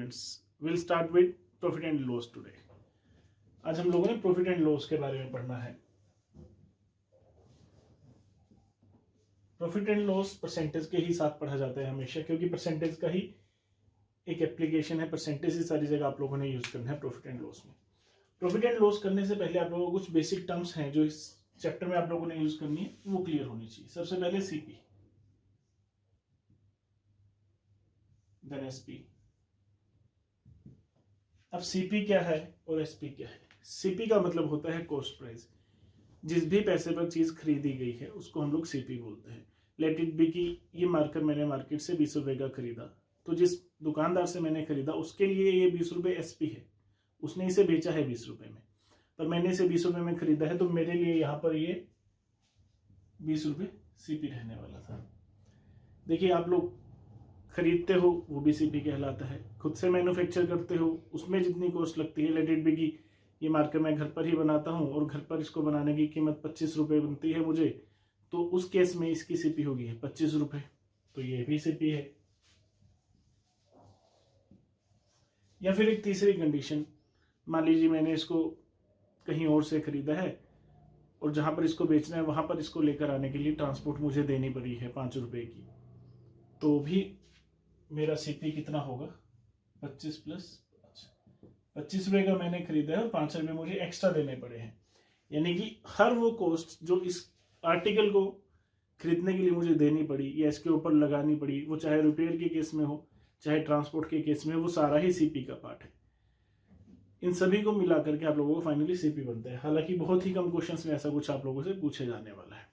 Students, will start with profit and loss today. आज हम लोगों ने प्रॉफिट एंड लॉस के बारे में पढ़ना है। प्रॉफिट एंड लॉस परसेंटेज के ही साथ पढ़ा जाता है हमेशा, क्योंकि परसेंटेज का ही एक एप्लीकेशन है। परसेंटेज ही सारी जगह आप लोगों ने यूज करना है प्रॉफिट एंड लॉस में। प्रॉफिट एंड लॉस करने से पहले आप लोगों को कुछ बेसिक टर्म्स हैं जो इस चैप्टर में आप लोगों ने यूज करनी है, वो क्लियर होनी चाहिए। सबसे पहले सीपी, देन एसपी। अब सीपी क्या है और एसपी क्या है? सीपी का मतलब होता है कॉस्ट प्राइस। जिस भी पैसे पर चीज खरीदी गई है उसको हम लोग सीपी बोलते हैं। लेट इट बी कि ये मार्कर मैंने मार्केट से 20 रुपए का खरीदा, तो जिस दुकानदार से मैंने खरीदा उसके लिए ये 20 रुपए एसपी है। उसने इसे बेचा है 20 रुपए में, पर मैंने इसे 20 रुपए में खरीदा है, तो मेरे लिए यहाँ पर ये 20 रुपए सीपी रहने वाला था। देखिए, आप लोग खरीदते हो वो भी सीपी कहलाता है। खुद से मैन्युफैक्चर करते हो, उसमें जितनी कॉस्ट लगती है, लेट इट बी कि ये मार्कर मैं घर पर ही बनाता हूँ और घर पर इसको बनाने की कीमत 25 रुपए बनती है मुझे, तो उस केस में इसकी सीपी होगी 25 रुपए, तो ये भी सीपी है। या फिर एक तीसरी कंडीशन, मान लीजिए मैंने इसको कहीं और से खरीदा है और जहां पर इसको बेचना है वहां पर इसको लेकर आने के लिए ट्रांसपोर्ट मुझे देनी पड़ी है 5 रुपए की, तो भी मेरा सीपी कितना होगा? 25 प्लस 25 रुपए का मैंने खरीदा है और 5 रुपए मुझे एक्स्ट्रा देने पड़े हैं। यानी कि हर वो कॉस्ट जो इस आर्टिकल को खरीदने के लिए मुझे देनी पड़ी या इसके ऊपर लगानी पड़ी, वो चाहे रिपेयर के केस में हो चाहे ट्रांसपोर्ट के केस में, वो सारा ही सीपी का पार्ट है। इन सभी को मिला करके आप लोगों को फाइनली सीपी बनता है। हालांकि बहुत ही कम क्वेश्चंस में ऐसा कुछ आप लोगों से पूछे जाने वाला है।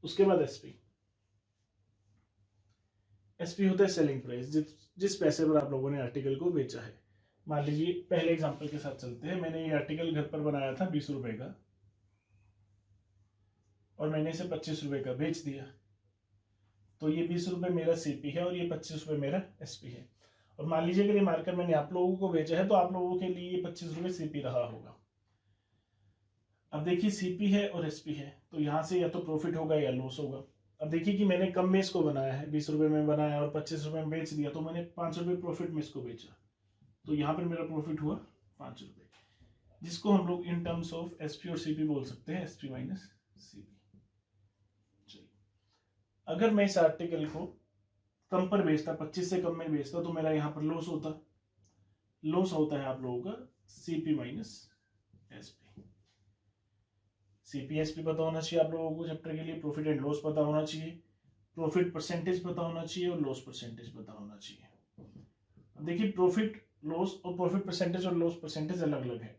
उसके बाद एसपी। एसपी होता है सेलिंग प्राइस, जिस पैसे पर आप लोगों ने आर्टिकल को बेचा है। मान लीजिए पहले एग्जांपल के साथ चलते हैं। मैंने ये आर्टिकल घर पर बनाया था 20 रुपए का और मैंने इसे 25 रुपए का बेच दिया, तो ये 20 रुपए मेरा सीपी है और ये 25 रुपए मेरा एसपी है। और मान लीजिए अगर ये मार्कर मैंने आप लोगों को बेचा है तो आप लोगों के लिए ये 25 रुपए सीपी रहा होगा। अब देखिए, सीपी है और एसपी है, तो यहां से या तो प्रॉफिट होगा या लॉस होगा। अब देखिए कि मैंने कम में इसको बनाया है, 20 रुपए में बनाया और 25 रुपए में बेच दिया, तो मैंने 5 रुपए प्रॉफिट में इसको बेचा, तो यहां पर मेरा प्रॉफिट हुआ 5 रुपए, जिसको हम लोग इन टर्म्स ऑफ एसपी और सीपी बोल सकते हैं, एसपी माइनस सीपी। अगर मैं इस आर्टिकल को कम पर बेचता, 25 से कम में बेचता, तो मेरा यहां पर लॉस होता। लॉस होता है आप लोगों का CP minus SP. CP SP पता होना चाहिए आप लोगों को चैप्टर के लिए। प्रॉफिट एंड लॉस पता होना चाहिए, प्रॉफिट परसेंटेज पता होना चाहिए और लॉस परसेंटेज पता होना चाहिए। देखिए, प्रॉफिट लॉस और प्रॉफिट परसेंटेज और लॉस परसेंटेज अलग अलग है।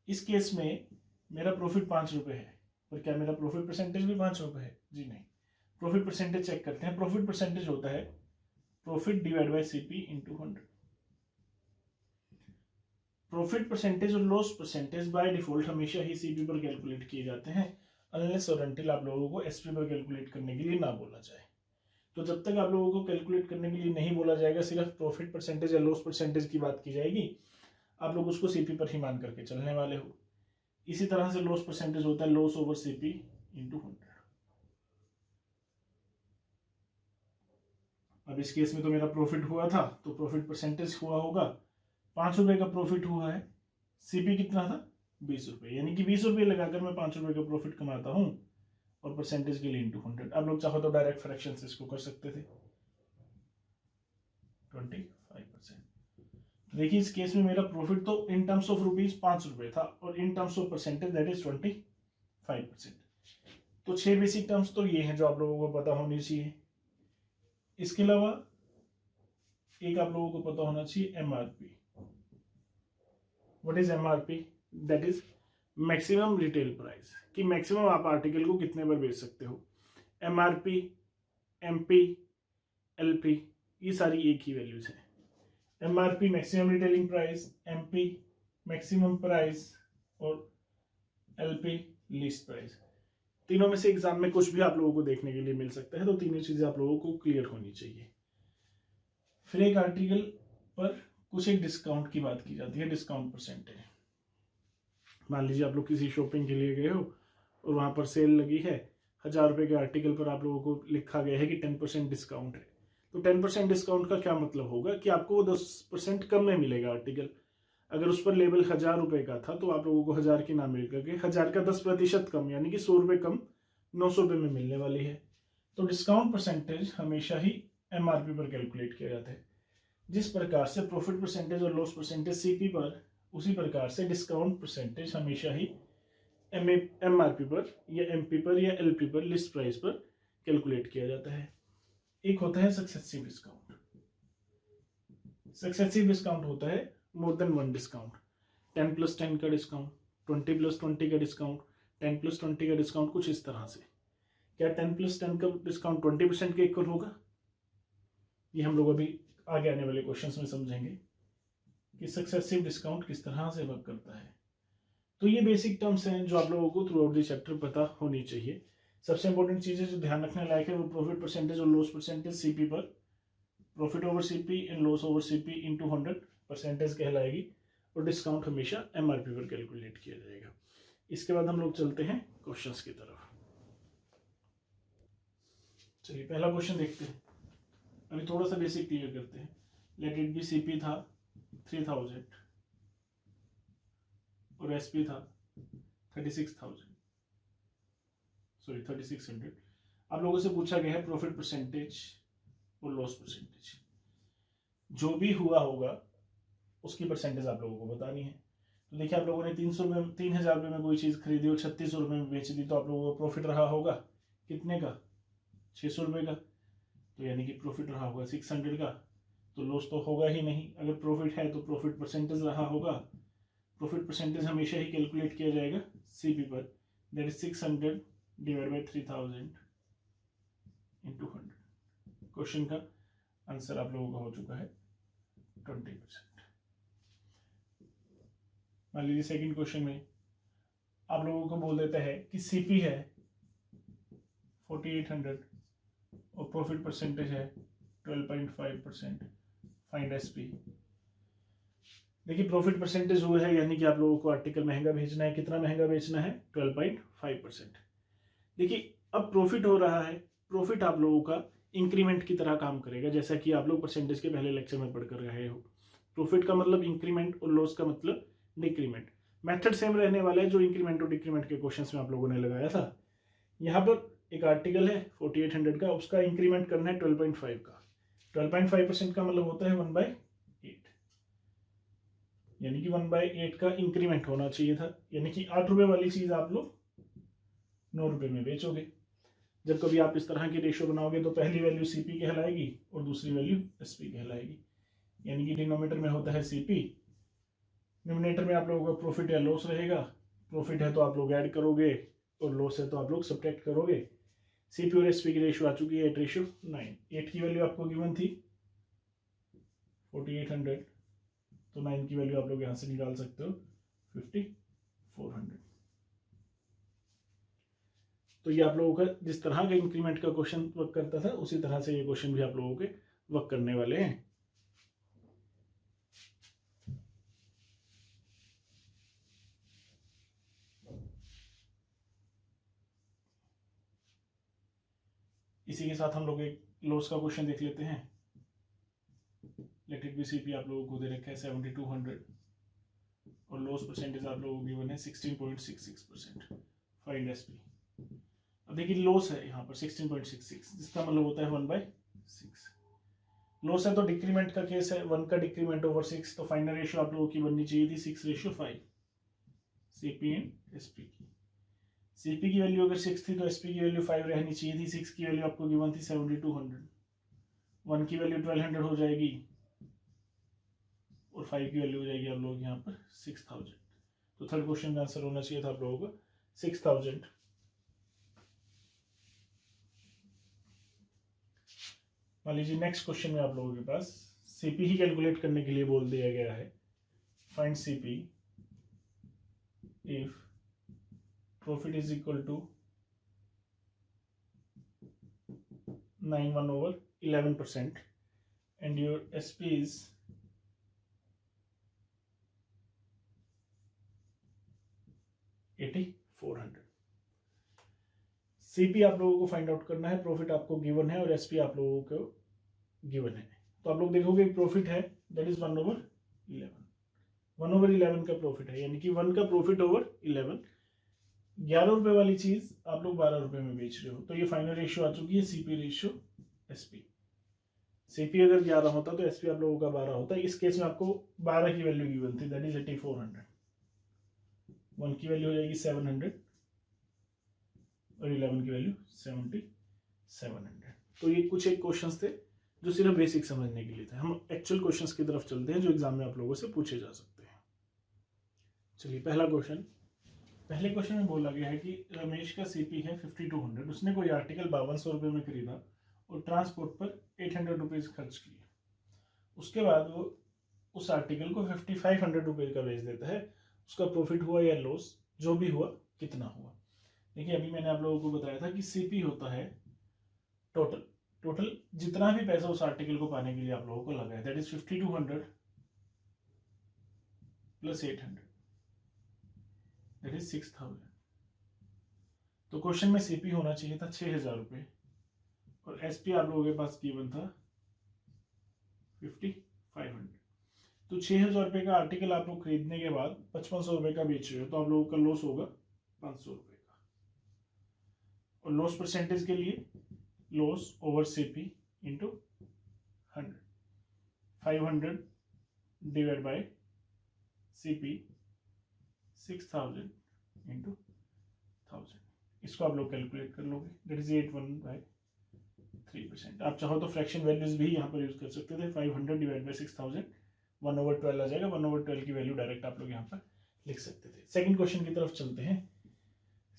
इस केस में मेरा प्रॉफिट 5 रुपए है, पर क्या मेरा प्रॉफिट परसेंटेज भी 5 रुपए है? जी नहीं। प्रॉफिट परसेंटेज चेक करते हैं। प्रॉफिट परसेंटेज होता है profit divide by CP into 100। Profit percentage और लॉस परसेंटेज बाय डिफॉल्ट हमेशा ही सीपी पर कैलकुलेट किए जाते हैं, अनलेस और अनटिल आप लोगों को एसपी पर कैलकुलेट करने के लिए ना बोला जाए। तो जब तक आप लोगों को कैलकुलेट करने के लिए नहीं बोला जाएगा, सिर्फ प्रॉफिट परसेंटेज या लॉस परसेंटेज की बात की जाएगी, आप लोग उसको सीपी पर ही मान करके चलने वाले हो। इसी तरह से लॉस परसेंटेज होता है लॉस ओवर सीपी इंटू 100। अब इस केस में तो मेरा प्रॉफिट हुआ था, तो प्रॉफिट परसेंटेज हुआ होगा 5 रुपए का प्रॉफिट हुआ है। सीपी कितना था? 20 रुपए, यानी कि 20 रुपए लगाकर मैं 5 रुपए का प्रॉफिट कमाता हूं और परसेंटेज के लिए इंटू 100। आप लोग चाहो तो डायरेक्ट फ्रैक्शन से इसको कर सकते थे, 25%। देखिए, इस केस में मेरा प्रॉफिट तो इन टर्म्स ऑफ रुपीज 5 रुपए था और in terms of percentage that is 25%। तो 6 बेसिक टर्म्स तो ये हैं जो आप लोगों को पता होनी चाहिए। इसके अलावा एक आप लोगों को पता होना चाहिए MRP. What is MRP? That is maximum retail price, कि मैक्सिमम आप आर्टिकल को कितने पर बेच सकते हो। एमआरपी, एमपी, एलपी, ये सारी एक ही वैल्यूज है। MRP maximum retailing price, MP maximum price और एलपी लीस्ट प्राइस। तीनों में से एग्जाम में कुछ भी आप लोगों को देखने के लिए मिल सकता है, तो तीनों चीजें आप लोगों को क्लियर होनी चाहिए। फिर एक आर्टिकल पर कुछ एक डिस्काउंट की बात की जाती है, डिस्काउंट परसेंटेज। मान लीजिए आप लोग किसी शॉपिंग के लिए गए हो और वहां पर सेल लगी है, 1000 रुपए के आर्टिकल पर आप लोगों को लिखा गया है कि 10% डिस्काउंट है, तो 10% डिस्काउंट का क्या मतलब होगा कि आपको वो 10% कम में मिलेगा आर्टिकल। अगर उस पर लेबल 1000 रुपए का था तो आप लोगों को 1000 की ना मिल करके 1000 का 10% कम यानी कि 100 रुपए कम 900 रुपए में मिलने वाली है। तो डिस्काउंट परसेंटेज हमेशा ही एमआरपी पर कैलकुलेट किया जाता है। जिस प्रकार से प्रॉफिट परसेंटेज और लॉस परसेंटेज सीपी पर, उसी प्रकार से डिस्काउंट परसेंटेज हमेशा ही एमआरपी पर या एमपी पर या एलपी पर, लिस्ट प्राइस पर कैलकुलेट किया जाता है। एक होता है सक्सेसिव डिस्काउंट। सक्सेसिव डिस्काउंट होता है मोर देन वन डिस्काउंट, 10+10 का डिस्काउंट, 20+20 का डिस्काउंट, 10+20 का डिस्काउंट, कुछ इस तरह से। क्या 10+10 का डिस्काउंट 20% के इक्वल होगा? ये हम लोग अभी आगे आने वाले क्वेश्चंस में समझेंगे कि सक्सेसिव डिस्काउंट किस तरह से वर्क करता है। तो ये बेसिक टर्म्स हैं जो आप लोगों को थ्रू आउट द चैप्टर पता होनी चाहिए। सबसे इंपॉर्टेंट चीजें जो ध्यान रखने लायक है वो प्रॉफिट परसेंटेज और लॉस परसेंटेज सीपी पर, profit over CP and loss over CP into 100% कहलाएगी, और डिस्काउंट हमेशा एमआरपी पर कैलकुलेट किया जाएगा। इसके बाद हम लोग चलते हैं क्वेश्चंस की तरफ। चलिए पहला क्वेश्चन देखते हैं। अभी थोड़ा सा बेसिक क्लियर करते हैं। लेट इट बी सीपी था 3000 और एसपी था 3600। आप लोगों से पूछा गया है प्रॉफिट परसेंटेज और लॉस परसेंटेज। जो भी हुआ होगा उसकी परसेंटेज आप लोगों को बतानी है। तो देखिए आप लोगों ने 3000 रुपये में कोई चीज खरीदी और 3600 रुपये में बेच दी, तो आप लोगों को प्रॉफिट रहा होगा कितने का? 600 रुपये का। तो यानी कि प्रॉफिट रहा होगा 600 का। तो लॉस तो होगा ही नहीं। अगर प्रॉफिट है तो प्रॉफिट परसेंटेज रहा होगा। प्रॉफिट परसेंटेज हमेशा ही कैलकुलेट किया जाएगा सीपी पर, that is 600 divide by 3000 into 100। Question का आंसर आप लोगों का हो चुका है 20%। मान लीजिए सेकंड क्वेश्चन में आप लोगों को बोल देता है कि सीपी है 4800 और प्रॉफिट परसेंटेज है 12.5%, फाइंड एसपी। देखिए प्रॉफिट परसेंटेज वो है यानी कि आप लोगों को आर्टिकल महंगा भेजना है। कितना महंगा बेचना है? 12.5%। देखिए अब प्रॉफिट हो रहा है। प्रॉफिट आप लोगों का इंक्रीमेंट की तरह काम करेगा, जैसा कि आप लोग परसेंटेज के पहले लेक्चर में पढ़कर रहे हो। प्रॉफिट का मतलब इंक्रीमेंट और लॉस का मतलब डिक्रीमेंट। मेथड सेम रहने वाला है जो इंक्रीमेंट और डिक्रीमेंट के क्वेश्चंस में आप लोगों ने लगाया था। यहाँ पर एक आर्टिकल है 4800 का, उसका इंक्रीमेंट करना है 12.5 का। 12.5% का मतलब होता है 1/8, यानी कि 1/8 का इंक्रीमेंट होना चाहिए था। यानी कि 8 रुपए वाली चीज आप लोग 9 रुपए में बेचोगे। जब कभी आप इस तरह की रेशियो बनाओगे तो पहली वैल्यू सीपी कहलाएगी और दूसरी वैल्यू एसपी कहलाएगी। यानी कि डिनोमिनेटर में होता है सीपी, न्यूमरेटर में आप लोगों का प्रॉफिट या लॉस रहेगा। प्रॉफिट है तो आप लोग ऐड करोगे और लॉस है तो आप लोग सब्ट्रैक्ट करोगे। सीपी और एसपी की रेशियो आ चुकी है 8:9। 8 की वैल्यू आपको गिवन थी 4800, तो 9 की वैल्यू आप लोग यहां से निकाल सकते हो 5400। तो ये आप लोगों का जिस तरह का इंक्रीमेंट का क्वेश्चन वर्क करता था उसी तरह से ये क्वेश्चन भी आप लोगों के वर्क करने वाले हैं। इसी के साथ हम लोग एक लॉस का क्वेश्चन देख लेते हैं। लेट इट बी सीपी आप लोगों को दे रखा है 7200 और लॉस परसेंटेज आप लोगों को गिवन है 16.66%, फाइंड एसपी। अब देखिए लॉस है यहाँ पर 16.66, जिसका मतलब होता है 1/6। लॉस है तो डिक्रीमेंट का केस है, 1 का डिक्रीमेंट ओवर 6, तो फाइनल रेशियो आप लोगों की बननी चाहिए थी 6:5 सीपी एंड एसपी की। सीपी की वैल्यू अगर 6 थी तो एसपी की वैल्यू 5 रहनी चाहिए थी। 6 की वैल्यू आपको गिवन थी 7200, 1 की वैल्यू 1200 हो जाएगी और 5 की वैल्यू हो जाएगी आप लोग यहाँ पर 6000। तो थर्ड क्वेश्चन का आंसर होना चाहिए था आप लोगों को 6000। मान लीजिए नेक्स्ट क्वेश्चन में आप लोगों के पास सीपी ही कैलकुलेट करने के लिए बोल दिया गया है। Find CP if profit is equal to 91/11% and your SP is 8400। CP आप लोगों को फाइंड आउट करना है, प्रॉफिट आपको गिवन है और एसपी आप लोगों को गिवन है। तो आप लोग देखोगे प्रॉफिट है दैट इज 1/11, 1/11 का प्रॉफिट है, यानी कि 1 का प्रॉफिट ओवर 11। 11 रुपए वाली चीज आप लोग 12 रुपए में बेच रहे हो, तो ये फाइनल रेशियो आ चुकी है सीपी रेशियो एसपी। सीपी अगर 11 होता तो एसपी आप लोगों का 12 होता। इस केस में आपको 12 की वैल्यू गिवन थी दैट इज 8400, 1 की वैल्यू हो जाएगी 700 और 11 की वैल्यू 7700। तो ये कुछ एक क्वेश्चंस थे जो सिर्फ बेसिक समझने के लिए थे। हम एक्चुअल क्वेश्चंस की तरफ चलते हैं जो एग्जाम में आप लोगों से पूछे जा सकते हैं। चलिए पहला क्वेश्चन, पहले क्वेश्चन में बोला गया है कि रमेश का सीपी है 5200, उसने कोई आर्टिकल 5200 रुपये में खरीदा और ट्रांसपोर्ट पर 800 रुपीज खर्च किए। उसके बाद वो उस आर्टिकल को 5500 रुपये का बेच देता है। उसका प्रॉफिट हुआ या लॉस, जो भी हुआ कितना हुआ। देखिए अभी मैंने आप लोगों को बताया था कि सीपी होता है टोटल, टोटल जितना भी पैसा उस आर्टिकल को पाने के लिए आप लोगों को लगा है that is 5200 plus 800 that is 6000। तो क्वेश्चन में सीपी होना चाहिए था 6000 रुपये और एसपी आप लोगों के पास गिवन था 5500। तो 6000 रुपये का आर्टिकल आप लोग खरीदने के बाद 5500 रुपये का बेच रहे हो, तो आप लोगों का लॉस होगा 500 रुपये का। और लॉस परसेंटेज के लिए loss over CP into 100, 500 divide by CP 6000 into 1000। इसको आप लोग कैलकुलेट कर लोगे दैट इज 81/3%। आप चाहो तो फ्रैक्शन वैल्यूज भी यहाँ पर यूज कर सकते थे। 500 डिवाइड बाई 6000 1/12 आ जाएगा, 1/12 की वैल्यू डायरेक्ट आप लोग यहाँ पर लिख सकते थे। सेकंड क्वेश्चन की तरफ चलते हैं।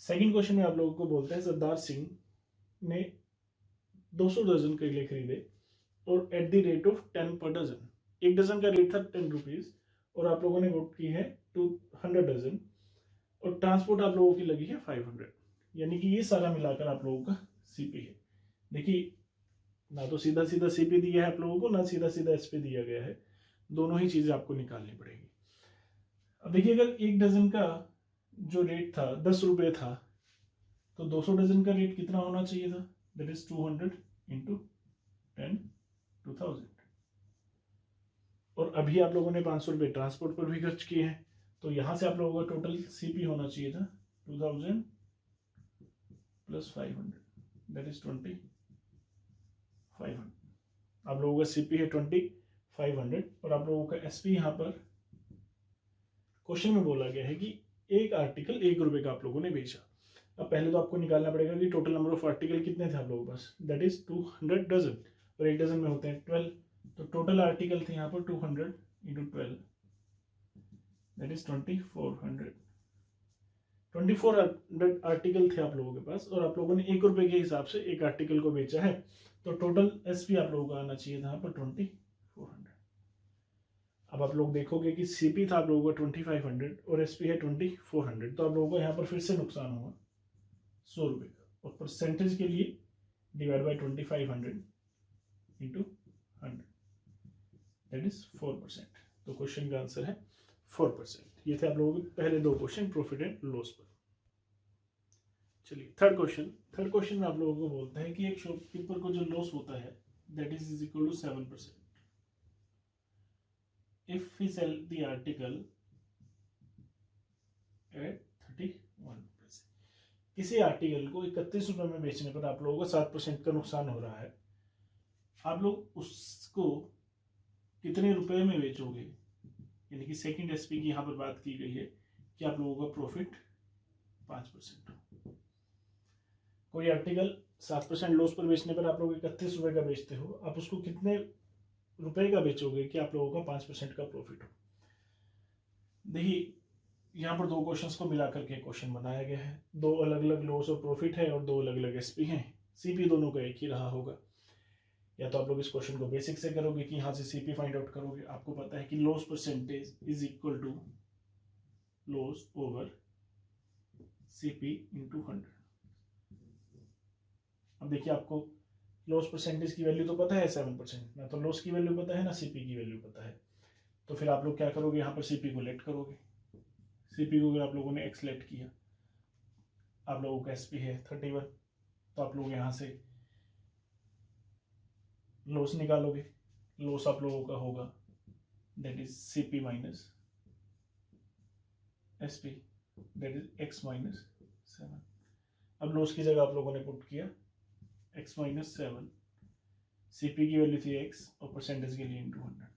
सेकंड क्वेश्चन में आप लोगों को बोलता है सरदार सिंह ने 200 डजन केले खरीदे और एट द रेट ऑफ 10 पर डजन। एक डजन का रेट था 10 रुपीज और आप लोगों ने वोट की है 200 डजन और ट्रांसपोर्ट आप लोगों की लगी है 500, यानी कि ये सारा मिलाकर आप लोगों का सीपी है। देखिए ना तो सीधा सीधा सीपी दिया है आप लोगों को, ना सीधा सीधा एसपी दिया गया है, दोनों ही चीजें आपको निकालनी पड़ेगी। अब देखिए अगर एक डजन का जो रेट था 10 रुपये था तो 200 डजन का रेट कितना होना चाहिए था दैट इज 200 इंटू 10 2000। और अभी आप लोगों ने 500 रुपये ट्रांसपोर्ट पर भी खर्च किए हैं, तो यहां से आप लोगों का टोटल सीपी होना चाहिए था 2000 प्लस 500 दैट इज 2500। आप लोगों का सीपी है 2500 और आप लोगों का एसपी यहाँ पर क्वेश्चन में बोला गया है कि एक आर्टिकल 1 रुपए का आप लोगों ने बेचा। अब पहले तो आपको निकालना पड़ेगा कि टोटल नंबर ऑफ आर्टिकल कितने थे आप लोगों के पास दैट इज 200 डजन और एक डजन में होते हैं 12। तो टोटल आर्टिकल थे यहाँ पर 200 इंटू 12 दैट इज 2400। 2400 आर्टिकल थे आप लोगों के पास और आप लोगों ने 1 रुपए के हिसाब से एक आर्टिकल को बेचा है, तो टोटल एसपी आप लोगों का आना चाहिए था यहाँ पर 2400। अब आप लोग देखोगे कि सीपी था आप लोगों का 2500 और एसपी है 2400, तो आप लोगों को यहाँ पर फिर से नुकसान हुआ 100 रुपये का। और परसेंटेज के लिए divide by 2500 into 100 that is 4%। तो क्वेश्चन का आंसर है 4%। ये थे आप लोगों के पहले दो क्वेश्चन प्रॉफिट एंड लॉस पर। चलिए थर्ड क्वेश्चन। थर्ड क्वेश्चन में आप लोगों को बोलते हैं कि एक शॉपकीपर को जो लॉस होता है that is equal to 7% if we sell the article at 31%। किसी आर्टिकल को 31 रुपए में बेचने पर आप लोगों को 7% का नुकसान हो रहा है। आप लोग उसको कितने रुपए में बेचोगे, यानी कि सेकंड एसपी की यहाँ पर बात की गई है कि आप लोगों का प्रॉफिट 5%। कोई आर्टिकल 7% लॉस पर बेचने पर आप लोग 31 रुपए का बेचते हो, आप उसको कितने रुपए का बेचोगे कि आप लोगों का 5% का प्रॉफिट हो। देखिए यहाँ पर दो क्वेश्चंस को मिलाकर के क्वेश्चन बनाया गया है, दो अलग अलग लॉस और प्रॉफिट है और दो अलग अलग एसपी हैं। सीपी दोनों का एक ही रहा होगा। या तो आप लोग इस क्वेश्चन को बेसिक से करोगे कि यहाँ से सीपी फाइंड आउट करोगे। आपको पता है कि loss percentage is equal to loss over CP into 100। अब देखिए आपको लॉस परसेंटेज की वैल्यू तो पता है 7%, ना तो लॉस की वैल्यू पता है ना सीपी की वैल्यू पता है। तो फिर आप लोग क्या करोगे, यहाँ पर सीपी को लेट करोगे। सीपी को अगर आप लोगों ने एक्स लेट किया, आप लोगों का एसपी है 31, तो आप लोग यहाँ से लॉस निकालोगे, लॉस आप लोगों का होगा that is CP minus SP, that is x minus 7। अब लॉस की जगह आप लोगों ने पुट किया x माइनस 7, CP की वैल्यू थी x और परसेंटेज के लिए इंटू 100।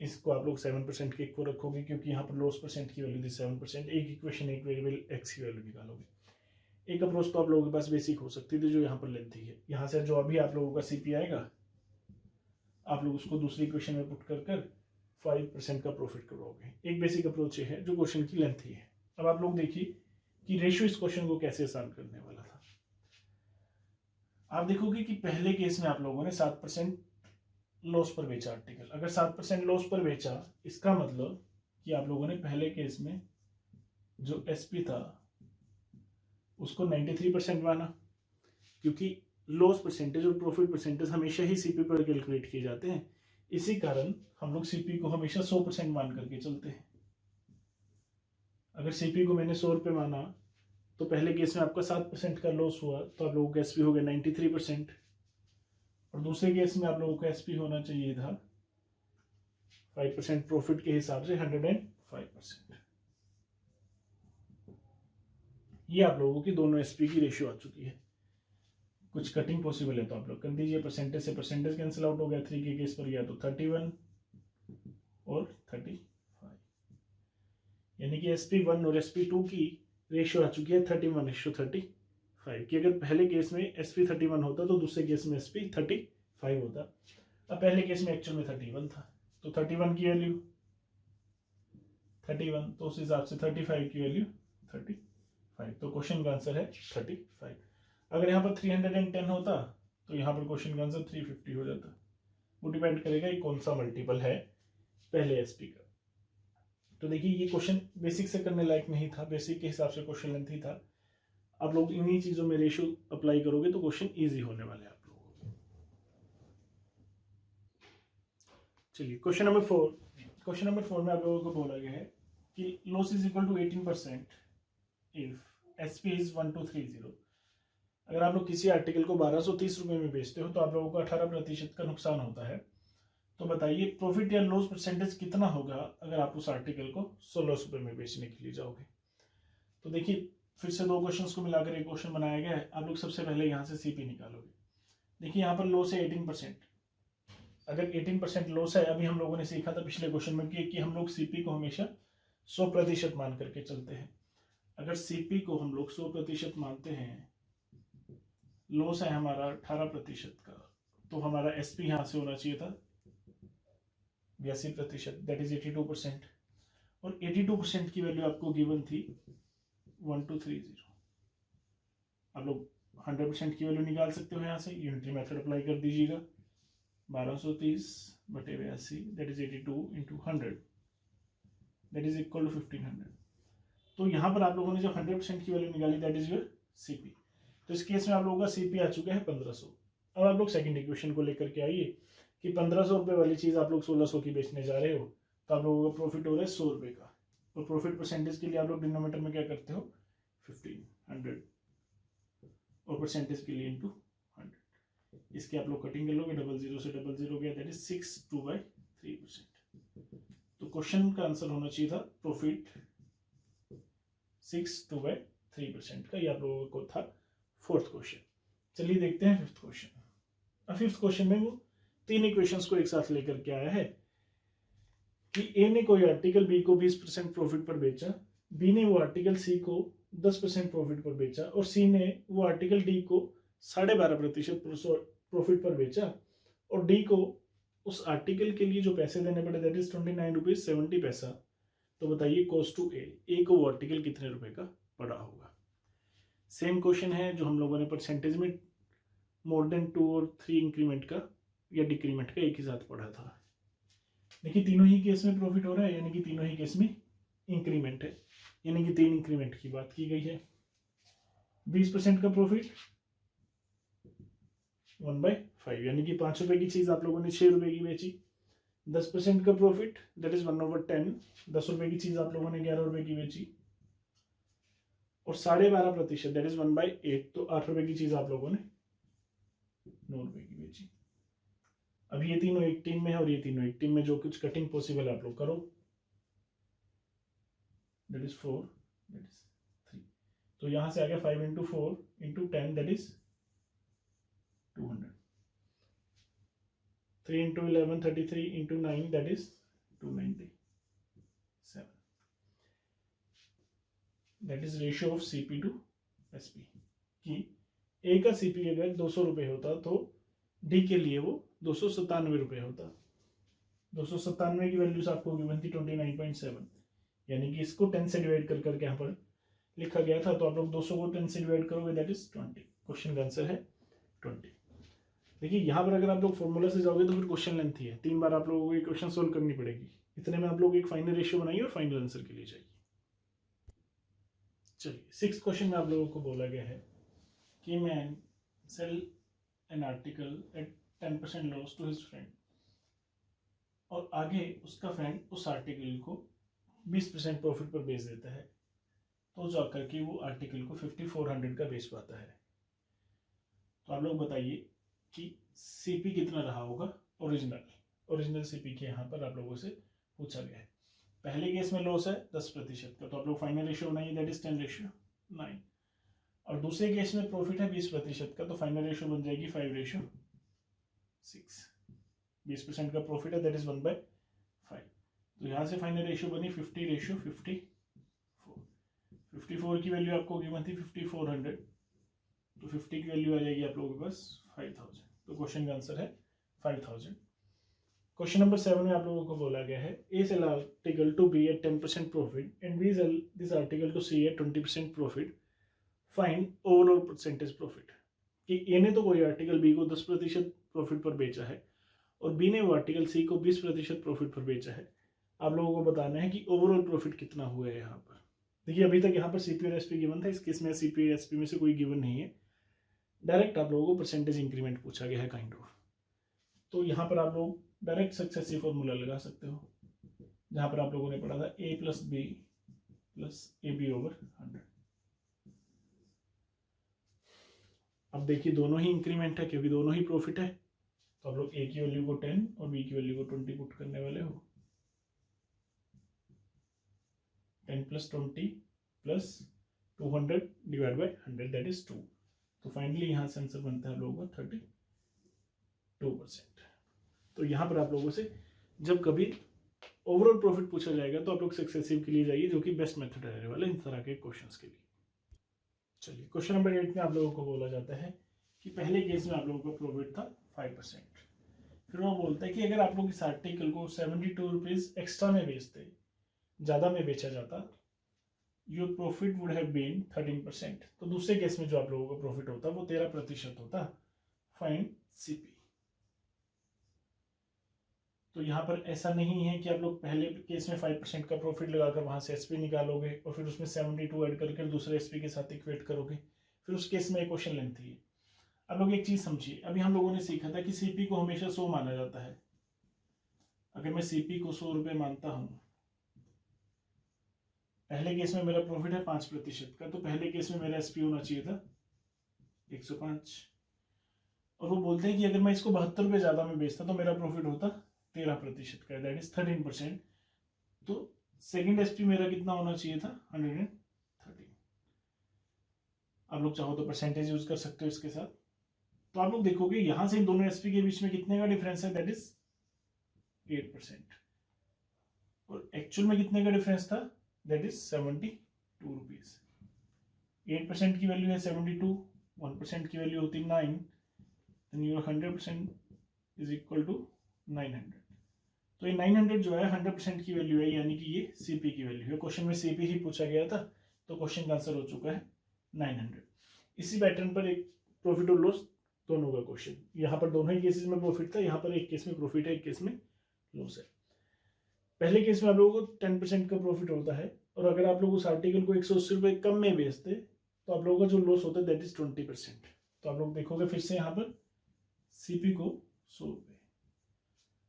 इसको आप लोग 7% के इक्वल रखोगे क्योंकि यहाँ पर लॉस परसेंट की वैल्यू थी 7%। एक इक्वेशन एक वेरिएबल x की वैल्यू निकालोगे। एक अप्रोच तो आप लोगों के पास बेसिक हो सकती थी जो यहाँ पर लेंथी है। यहाँ से जो अभी आप लोगों का CP आएगा आप लोग उसको दूसरी इक्वेशन में पुट कर 5% का प्रॉफिट करवाओगे। एक बेसिक अप्रोच है जो क्वेश्चन की लेंथी है। अब आप लोग देखिए कि रेशियो इस क्वेश्चन को कैसे आसान करने वाला था। आप देखोगे कि पहले केस में आप लोगों ने 7% लॉस पर बेचा आर्टिकल। अगर 7% लॉस पर बेचा इसका मतलब कि आप लोगों ने पहले केस में जो SP था उसको 93% माना, क्योंकि लॉस परसेंटेज और प्रॉफिट परसेंटेज हमेशा ही CP पर कैलकुलेट किए जाते हैं। इसी कारण हम लोग CP को हमेशा 100% मान करके चलते हैं। अगर CP को मैंने 100 रुपये माना तो पहले केस में आपका 7% का लॉस हुआ तो आप लोगों का SP हो गया 93%, और दूसरे केस में आप लोगों का SP होना चाहिए था 5% प्रॉफिट के हिसाब से 105%। ये आप लोगों की दोनों SP की रेशियो आ चुकी है। कुछ कटिंग पॉसिबल है तो आप लोग कर दीजिए। परसेंटेज से परसेंटेज कैंसिल आउट हो गया। 3 के केस पर गया तो 31 और 35, यानी कि SP1 और SP2 की रेशियो आ चुकी है 31:35 की। अगर पहले केस में SP 31 होता तो दूसरे केस में SP 35 होता। अब पहले केस में एक्चुअल में 31 था तो 31 की वैल्यू 31, तो उस हिसाब से 35 की वैल्यू 35, तो क्वेश्चन का आंसर है 35। अगर यहाँ पर 310 होता तो यहाँ पर क्वेश्चन का आंसर 350 हो जाता। वो डिपेंड करेगा कि कौन सा मल्टीपल है पहले SP का। तो देखिए ये क्वेश्चन बेसिक से करने लायक नहीं था, बेसिक के हिसाब से क्वेश्चन लेंथी था। आप लोग इन्हीं चीजों में रेशियो अप्लाई करोगे तो क्वेश्चन इजी होने वाले हैं आप लोगों को। चलिए क्वेश्चन नंबर 4। क्वेश्चन नंबर 4 में आप लोगों को बोला गया है कि loss is equal to 18% if SP is 1230। अगर आप लोग किसी आर्टिकल को 1230 रुपए में बेचते हो तो आप लोगों को 18% का नुकसान होता है। तो बताइए प्रॉफिट या लॉस परसेंटेज कितना होगा अगर आप उस आर्टिकल को 1600 रुपए में बेचने के लिए जाओगे। तो देखिए फिर से दो क्वेश्चंस को मिलाकर एक क्वेश्चन बनाया गया है। आप लोग सबसे पहले यहाँ से CP निकालोगे। देखिए यहाँ पर लॉस है 18%। अगर 18% लॉस है, अभी हम लोगों ने सीखा था पिछले क्वेश्चन में कि हम लोग CP को हमेशा 100% मान करके चलते हैं। अगर CP को हम लोग 100% मानते हैं, लॉस है हमारा 18% का, तो हमारा SP यहाँ से होना चाहिए था 82%, दैट इज 82%। और 82% की वैल्यू आपको गिवन थी 1230। आप लोग 100% की वैल्यू निकाल सकते हो यहाँ से, यूनिटरी मेथड अप्लाई कर दीजिएगा। 1230/82 that is 82 into 100 that is equal to 1500। तो यहाँ पर आप लोगों ने जब 100% की वैल्यू निकाली दैट इज योर CP। तो इस केस में आप लोगों का CP आ चुका है 1500। अब आप लोग सेकंड इक्वेशन को लेकर के आइए कि 1500 रुपए वाली चीज आप लोग 1600 की बेचने जा रहे हो तो आप लोगों का प्रॉफिट हो रहा है 100 रुपए का। और प्रॉफिट परसेंटेज के लिए आप लोग डिनोमिनेटर में क्या करते हो 1500 और परसेंटेज के लिए इंटू 100। इसकी आप लोग कटिंग कर लोगे, 00 से 00 गया दैट इज 62/3%। तो क्वेश्चन का आंसर होना चाहिए था प्रॉफिट 62/3% का। ये आप लोगों को था फोर्थ क्वेश्चन। चलिए देखते हैं फिफ्थ क्वेश्चन। अब फिफ्थ क्वेश्चन में वो तीन इक्वेशंस को एक साथ लेकर के आया है कि A ने कोई आर्टिकल B को 20% प्रॉफिट पर बेचा, B ने वो आर्टिकल C को 10% प्रॉफिट पर बेचा और C ने वो आर्टिकल D को 12.5% प्रॉफिट पर बेचा और D को उस आर्टिकल के लिए जो पैसे देने पड़े दैट इज 29 रुपीज 70 पैसा। तो बताइए कॉस्ट टू A को वो आर्टिकल कितने रुपए का पड़ा होगा। सेम क्वेश्चन है जो हम लोगों ने परसेंटेज में मोर देन 2 और 3 इंक्रीमेंट का या डिक्रीमेंट का एक ही साथ पढ़ा था। देखिए तीनों ही केस में प्रॉफिट हो रहा है, यानी कि तीनों ही केस में इंक्रीमेंट है, यानी कि 3 इंक्रीमेंट की बात की गई है। 20% का प्रॉफिट 1/5 यानी कि 5 रुपए की चीज आप लोगों ने 6 रुपए की बेची। 10% का प्रॉफिट दैट इज 1/10, 10 रुपए की चीज आप लोगों ने 11 रुपए की बेची। और 12.5% दैट इज 1/8, तो 8 रुपए की चीज आप लोगों ने 9 रुपए की बेची। अब ये तीनों एक टीम में है और ये तीनों एक टीम में, जो कुछ कटिंग पॉसिबल आप लोग करो। दैट इज 4, दैट इज 3, तो यहां से आ गया 5 × 4 × 10 that is 200, 3 × 11 33 × 9 that is 297, that is ratio of CP to SP. कि ए का सीपी अगर 200 रुपए होता तो डी के लिए वो 297 रुपए होता। 297 की वैल्यूज आपको गिवन थी 29.7, यानी कि इसको 10 से डिवाइड कर करके यहाँ पर लिखा गया था, तो आप लोग 200 को 10 से डिवाइड करोगे दैट इज 20। क्वेश्चन का आंसर है 20। देखिए यहाँ पर अगर आप लोग फॉर्मूला से जाओगे तो फिर क्वेश्चन लेंथी है, 3 बार आप लोगों को ये क्वेश्चन सोल्व करनी पड़ेगी। इतने में आप लोग एक फाइनल रेशियो बनाइए और फाइनल आंसर के लिए जाइए। चलिए 6th क्वेश्चन में आप लोगों को बोला गया है कि man sell an article at 10% loss to his friend, और आगे उसका फ्रेंड उस आर्टिकल को 20% प्रॉफिट पर बेच देता है, तो जाकर के वो आर्टिकल को 5400 का बेच पाता है। तो आप लोग बताइए कि सीपी कितना रहा होगा ओरिजिनल सीपी के यहाँ पर आप लोगों से पूछा गया है। पहले केस में लॉस है 10% का, तो आप लोग फाइनल रेशियो बनाइए दैट इज 10:9, और दूसरे केस में प्रॉफिट है 20% का, तो फाइनल रेशियो बन जाएगी 5:6। 20% का प्रॉफिट है दैट इज 1/5, तो यहाँ से फाइनल रेशियो बनी 50:54। 54 की वैल्यू आपको गिवन थी 5400, तो 50 की वैल्यू आ जाएगी आप लोगों के पास 5000, तो क्वेश्चन का आंसर है 5000। क्वेश्चन नंबर 7 में आप लोगों को बोला गया है A sell article to be at 10% profit and B sell this article to C at 20% profit, find overall percentage profit. कि ए ने तो कोई आर्टिकल बी को 10% प्रॉफिट पर बेचा है और बी ने वो आर्टिकल सी को 20% प्रॉफिट पर बेचा है। आप लोगों को बताना है कि ओवरऑल प्रॉफिट कितना हुआ है यहाँ पर। देखिए अभी तक यहाँ पर सीपी और एसपी गिवन था, इस केस में सीपी और एसपी में से कोई गिवन नहीं है, डायरेक्ट आप लोगों को परसेंटेज इंक्रीमेंट पूछा गया है काइंड ऑफ। तो यहाँ पर आप लोग डायरेक्ट सक्सेसिव फॉर्मूला लगा सकते हो, जहां पर आप लोगों ने पढ़ा था a + b + ab/100। अब देखिए दोनों ही इंक्रीमेंट है क्योंकि दोनों ही प्रॉफिट है, तो आप लोग a की वैल्यू को 10 और b की वैल्यू को 20 पुट करने वाले हो। 10 + 20 + 200 डिवाइड बाय 100 दैट इज 2, तो फाइनली यहाँ से आंसर बनता है आप लोगों का 32%। तो यहाँ पर आप लोगों से जब कभी ओवरऑल प्रॉफिट पूछा जाएगा तो आप लोग सक्सेसिव के लिए जाइए, जो कि बेस्ट मेथड रहने वाला है इन तरह के क्वेश्चंस के लिए। चलिए क्वेश्चन नंबर 8 में आप लोगों को बोला जाता है कि पहले केस में आप लोगों का प्रॉफिट था 5%, फिर वो बोलता है कि अगर आप लोग इस आर्टिकल को 72 रुपीज एक्स्ट्रा में बेचते, ज़्यादा में बेचा जाता, your profit would have been 13%। तो दूसरे केस में जो आप लोगों का प्रॉफिट होता वो 13% होता। Find CP. तो यहाँ पर ऐसा नहीं है कि आप लोग पहले केस में 5% का प्रॉफिट लगाकर वहां से एसपी निकालोगे और फिर उसमें 72 ऐड करके दूसरे एसपी के साथ इक्वेट करोगे, फिर उस केस में एक क्वेश्चन लेंथी है। आप लोग एक चीज समझिए, अभी हम लोगों ने सीखा था कि सीपी को हमेशा 100 माना जाता है। अगर मैं सीपी को 100 रुपए मानता हूं, पहले केस में मेरा प्रॉफिट है 5% का, तो पहले केस में मेरा एसपी होना चाहिए था 105, और वो बोलते हैं कि अगर मैं इसको 72 रुपए ज्यादा में बेचता तो मेरा प्रॉफिट होता 13% का, दैट इज 13%। तो सेकंड एसपी मेरा कितना होना चाहिए था 113। आप लोग चाहो तो परसेंटेज यूज कर सकते हो इसके साथ। तो आप लोग देखोगे यहां से इन दोनों एसपी के बीच में कितने का डिफरेंस है, दैट इज 8%, और एक्चुअल में कितने का डिफरेंस था, दैट इज 72 रुपीज। 8% की वैल्यू है 72, 1% की वैल्यू होती 9, then your 100% is equal to 900। तो ये 900 जो है 100% की वैल्यू है, यानी कि ये सीपी की वैल्यू है। क्वेश्चन में सीपी ही पूछा गया था, तो क्वेश्चन का आंसर हो चुका है 900। इसी पैटर्न पर एक प्रॉफिट और लॉस दोनों का क्वेश्चन, यहाँ पर दोनों ही केसेस में प्रॉफिट था, यहाँ पर एक केस में प्रॉफिट है, एक केस में लॉस है। पहले केस में आप लोगों को 10% का प्रॉफिट होता है, और अगर आप लोग उस आर्टिकल को 180 रुपए कम में बेचते तो आप लोगों का जो लॉस होता है दैट इज 20%। तो आप लोग देखोगे फिर से यहाँ पर सीपी को 100 रुपए,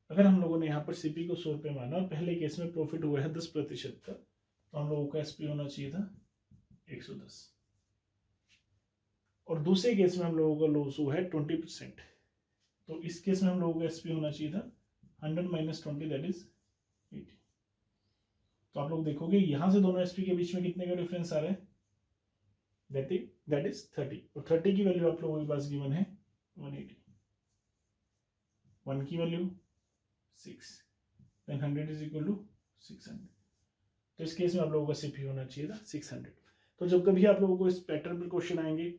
अगर हम लोगों ने यहाँ पर सीपी को 100 रुपए माना और पहले केस में प्रॉफिट हुआ है 10% का, तो हम लोगों का एसपी होना चाहिए था 110। और दूसरे केस में हम लोगों का लॉस हुआ है 20%, तो इस केस में हम लोगों का एसपी होना चाहिए था 100 माइनस 20 दैट इज 80। तो आप लोग देखोगे यहां से दोनों एसपी के बीच में कितने का डिफरेंस आ रहा है, दैट इज 30, और 30 की वैल्यू आप लोगों के पास गिवन है 180, 1 की value 6, then 100 is equal to 600। तो इस केस में आप लोगों का सीपी होना चाहिए था 600। तो जब कभी आप लोगों को इस पैटर्न पर क्वेश्चन आएंगे,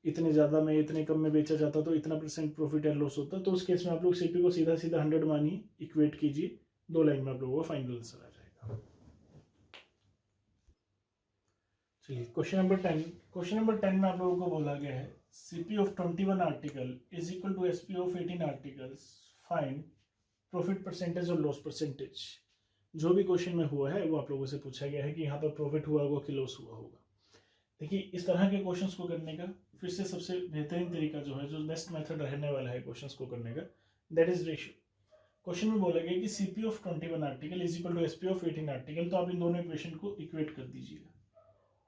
इतने ज़्यादा में इतने कम में बेचा जाता तो इतना % प्रॉफिट एंड लॉस होता, तो उस केस में आप लोग सीपी को सीधा सीधा 100 मानिए, इक्वेट कीजिए, 2 लाइन में आप लोगों का फाइनल आंसर आ जाएगा। चलिए क्वेश्चन नंबर 10। क्वेश्चन नंबर 10 में आप लोगों को बोला गया है CP of 21 article is equal to SP of 18 articles, find profit percentage और लॉस परसेंटेज। जो भी क्वेश्चन में हुआ है वो आप लोगों से पूछा गया है कि यहाँ पर प्रॉफिट हुआ होगा कि लॉस हुआ होगा। देखिए इस तरह के क्वेश्चंस को करने का फिर से सबसे बेहतरीन तरीका जो है, जो बेस्ट मेथड रहने वाला है क्वेश्चंस को करने का, दैट इज रेशियो। क्वेश्चन में बोला गया कि CP of 21 article is equal to SP of 18 article, तो आप इन दोनों इक्वेशन को इक्वेट कर दीजिएगा।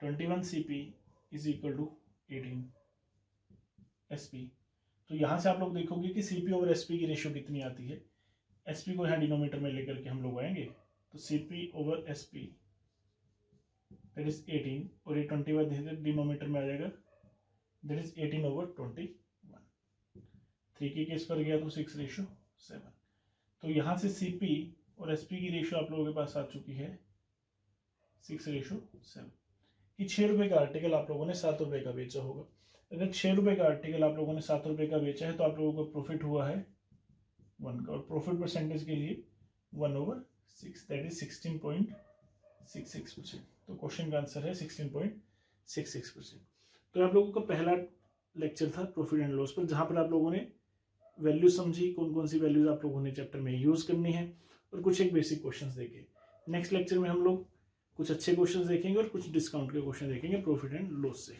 21 CP is equal to 18 SP. तो यहां से आप लोग देखोगे कि सीपी ओवर एसपी की रेशियो कितनी आती है। एसपी को यहाँ डिनोमीटर में लेकर के हम लोग आएंगे, तो CP over SP that is 18, और ये 21 डिनोमीटर में आ जाएगा, दैट इज 18 ओवर 21। 3 के केस पर गया तो 6:7। तो यहाँ से सीपी और एसपी की रेशियो आप लोगों के पास आ चुकी है 6:7। कि 6 रुपए का आर्टिकल आप लोगों ने 7 रुपए का बेचा होगा। अगर 6 रुपए का आर्टिकल आप लोगों ने 7 रुपए का बेचा है तो आप लोगों को प्रॉफिट हुआ है 1 का, और प्रॉफिट परसेंटेज के लिए 1/6 दैट इज 16.66%। तो क्वेश्चन का आंसर है 16.66%। तो आप लोगों का पहला लेक्चर था प्रॉफिट एंड लॉस पर, जहां पर आप लोगों ने वैल्यू समझी, कौन कौन सी वैल्यूज आप लोगों ने चैप्टर में यूज करनी है, और कुछ एक बेसिक क्वेश्चंस देखे। नेक्स्ट लेक्चर में हम लोग कुछ अच्छे क्वेश्चंस देखेंगे और कुछ डिस्काउंट के क्वेश्चन देखेंगे प्रॉफिट एंड लॉस से।